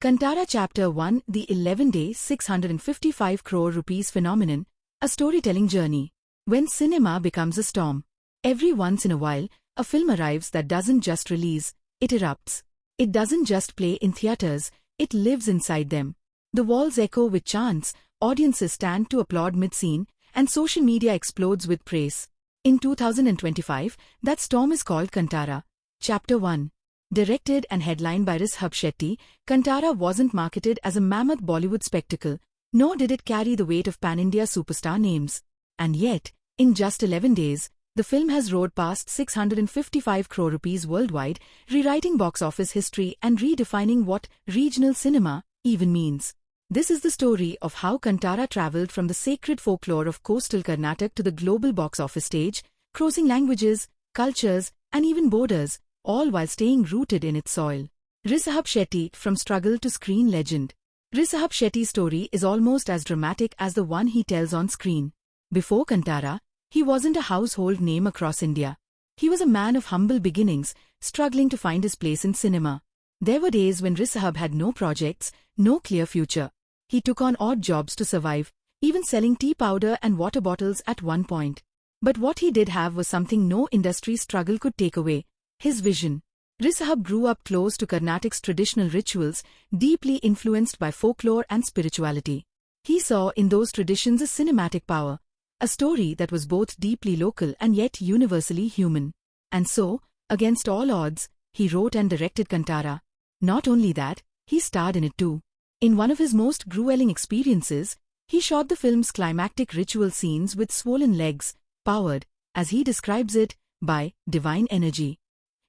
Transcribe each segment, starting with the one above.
Kantara Chapter 1, The 11-Day 655 Crore Rupees Phenomenon, a storytelling journey. When cinema becomes a storm. Every once in a while, a film arrives that doesn't just release, it erupts. It doesn't just play in theaters, it lives inside them. The walls echo with chants, audiences stand to applaud mid-scene, and social media explodes with praise. In 2025, that storm is called Kantara. Chapter 1. Directed and headlined by Rishabh Shetty, Kantara wasn't marketed as a mammoth Bollywood spectacle, nor did it carry the weight of pan-India superstar names. And yet, in just 11 days, the film has roared past 655 crore rupees worldwide, rewriting box office history and redefining what regional cinema even means. This is the story of how Kantara travelled from the sacred folklore of coastal Karnataka to the global box office stage, crossing languages, cultures, and even borders, all while staying rooted in its soil. Rishabh Shetty, from struggle to screen legend. Rishabh Shetty's story is almost as dramatic as the one he tells on screen. Before Kantara, he wasn't a household name across India. He was a man of humble beginnings, struggling to find his place in cinema. There were days when Rishabh had no projects, no clear future. He took on odd jobs to survive, even selling tea powder and water bottles at one point. But what he did have was something no industry struggle could take away: his vision. Rishabh grew up close to Karnatak's traditional rituals, deeply influenced by folklore and spirituality. He saw in those traditions a cinematic power, a story that was both deeply local and yet universally human. And so, against all odds, he wrote and directed Kantara. Not only that, he starred in it too. In one of his most grueling experiences, he shot the film's climactic ritual scenes with swollen legs, powered, as he describes it, by divine energy.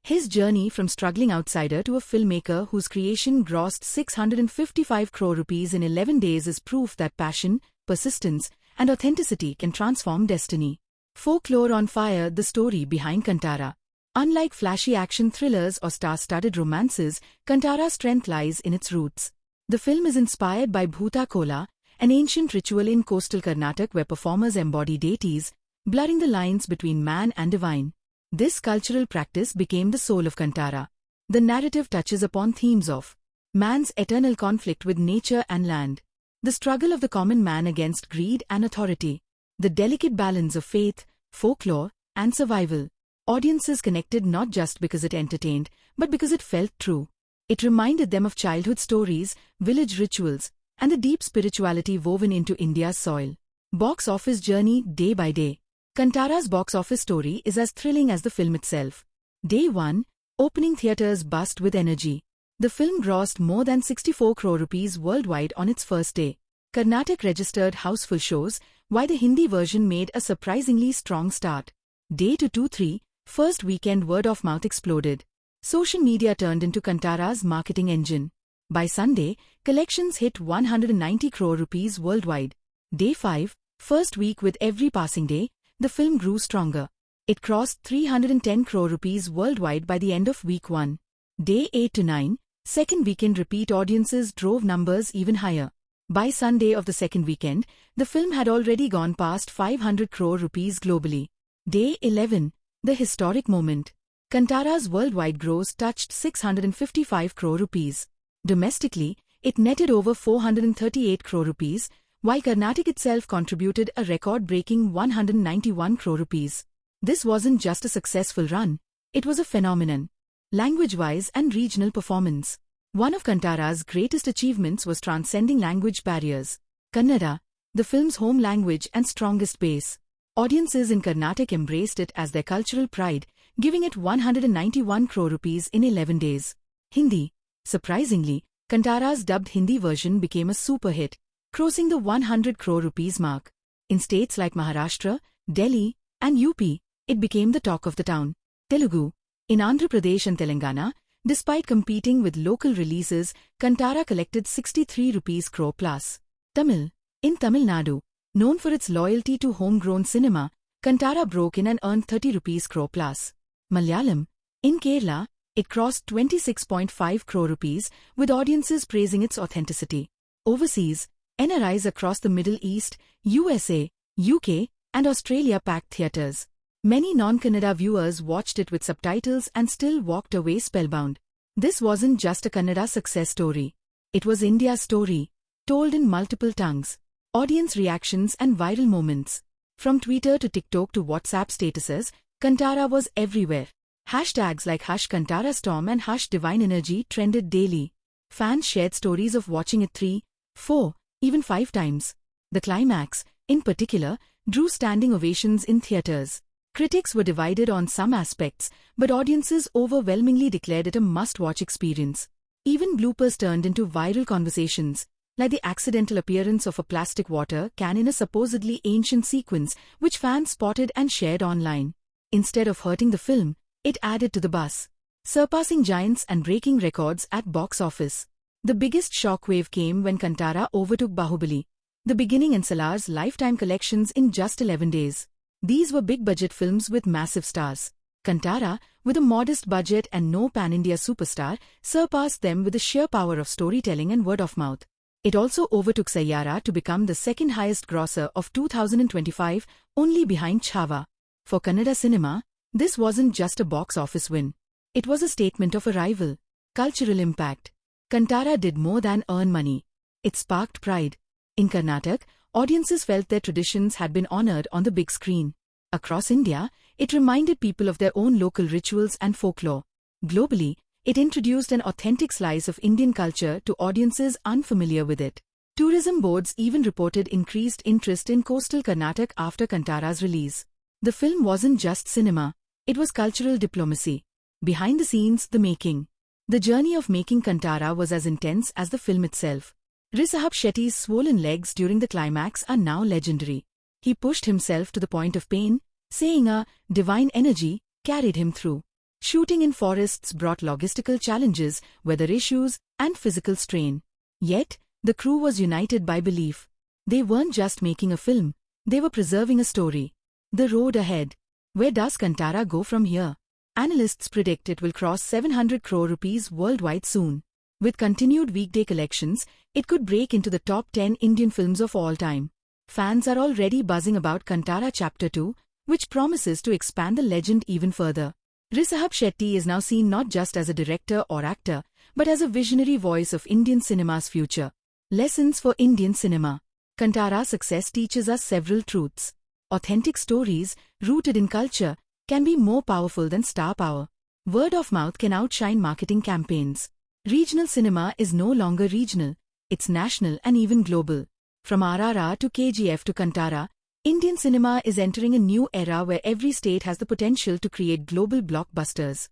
His journey from struggling outsider to a filmmaker whose creation grossed 655 crore rupees in 11 days is proof that passion, persistence, and authenticity can transform destiny. Folklore on Fire, the story behind Kantara. Unlike flashy action thrillers or star-studded romances, Kantara's strength lies in its roots. The film is inspired by Bhuta Kola, an ancient ritual in coastal Karnataka where performers embody deities, blurring the lines between man and divine. This cultural practice became the soul of Kantara. The narrative touches upon themes of man's eternal conflict with nature and land, the struggle of the common man against greed and authority, the delicate balance of faith, folklore, and survival. Audiences connected not just because it entertained, but because it felt true. It reminded them of childhood stories, village rituals, and the deep spirituality woven into India's soil. Box office journey day by day. Kantara's box office story is as thrilling as the film itself. Day 1, opening theatres buzzed with energy. The film grossed more than 64 crore rupees worldwide on its first day. Karnataka registered houseful shows, while the Hindi version made a surprisingly strong start. Day 2-3, first weekend word of mouth exploded. Social media turned into Kantara's marketing engine. By Sunday, collections hit 190 crore rupees worldwide. Day 5, first week with every passing day, the film grew stronger. It crossed 310 crore rupees worldwide by the end of week 1. Day 8-9, second weekend repeat audiences drove numbers even higher. By Sunday of the second weekend, the film had already gone past 500 crore rupees globally. Day 11, the historic moment. Kantara's worldwide gross touched 655 crore rupees. Domestically, it netted over 438 crore rupees, while Karnataka itself contributed a record-breaking 191 crore rupees. This wasn't just a successful run, it was a phenomenon. Language-wise and regional performance. One of Kantara's greatest achievements was transcending language barriers. Kannada, the film's home language and strongest base. Audiences in Karnataka embraced it as their cultural pride, giving it 191 crore rupees in 11 days. Hindi. Surprisingly, Kantara's dubbed Hindi version became a super hit, crossing the 100 crore rupees mark. In states like Maharashtra, Delhi, and UP, it became the talk of the town. Telugu. In Andhra Pradesh and Telangana, despite competing with local releases, Kantara collected 63 rupees crore plus. Tamil. In Tamil Nadu, known for its loyalty to homegrown cinema, Kantara broke in and earned 30 rupees crore plus. Malayalam. In Kerala, it crossed 26.5 crore rupees, with audiences praising its authenticity. Overseas, NRIs across the Middle East, USA, UK, and Australia packed theatres. Many non-Kannada viewers watched it with subtitles and still walked away spellbound. This wasn't just a Kannada success story. It was India's story, told in multiple tongues, audience reactions and viral moments. From Twitter to TikTok to WhatsApp statuses, Kantara was everywhere. Hashtags like #Kantara Storm and #Divine Energy trended daily. Fans shared stories of watching it 3, 4, even 5 times. The climax, in particular, drew standing ovations in theatres. Critics were divided on some aspects, but audiences overwhelmingly declared it a must-watch experience. Even bloopers turned into viral conversations, like the accidental appearance of a plastic water can in a supposedly ancient sequence, which fans spotted and shared online. Instead of hurting the film, it added to the buzz, surpassing giants and breaking records at box office. The biggest shockwave came when Kantara overtook Bahubali, the beginning and Salar's lifetime collections in just 11 days. These were big-budget films with massive stars. Kantara, with a modest budget and no pan-India superstar, surpassed them with the sheer power of storytelling and word-of-mouth. It also overtook Sayyara to become the second highest grosser of 2025, only behind Chhava. For Kannada cinema, this wasn't just a box office win. It was a statement of arrival, cultural impact. Kantara did more than earn money. It sparked pride. In Karnataka, audiences felt their traditions had been honored on the big screen. Across India, it reminded people of their own local rituals and folklore. Globally, it introduced an authentic slice of Indian culture to audiences unfamiliar with it. Tourism boards even reported increased interest in coastal Karnataka after Kantara's release. The film wasn't just cinema, it was cultural diplomacy. Behind the scenes, the making. The journey of making Kantara was as intense as the film itself. Rishabh Shetty's swollen legs during the climax are now legendary. He pushed himself to the point of pain, saying a divine energy carried him through. Shooting in forests brought logistical challenges, weather issues, and physical strain. Yet, the crew was united by belief. They weren't just making a film, they were preserving a story. The road ahead. Where does Kantara go from here? Analysts predict it will cross 700 crore rupees worldwide soon. With continued weekday collections, it could break into the top 10 Indian films of all time. Fans are already buzzing about Kantara Chapter 2, which promises to expand the legend even further. Rishabh Shetty is now seen not just as a director or actor, but as a visionary voice of Indian cinema's future. Lessons for Indian cinema. Kantara's success teaches us several truths. Authentic stories, rooted in culture, can be more powerful than star power. Word of mouth can outshine marketing campaigns. Regional cinema is no longer regional, it's national and even global. From RRR to KGF to Kantara, Indian cinema is entering a new era where every state has the potential to create global blockbusters.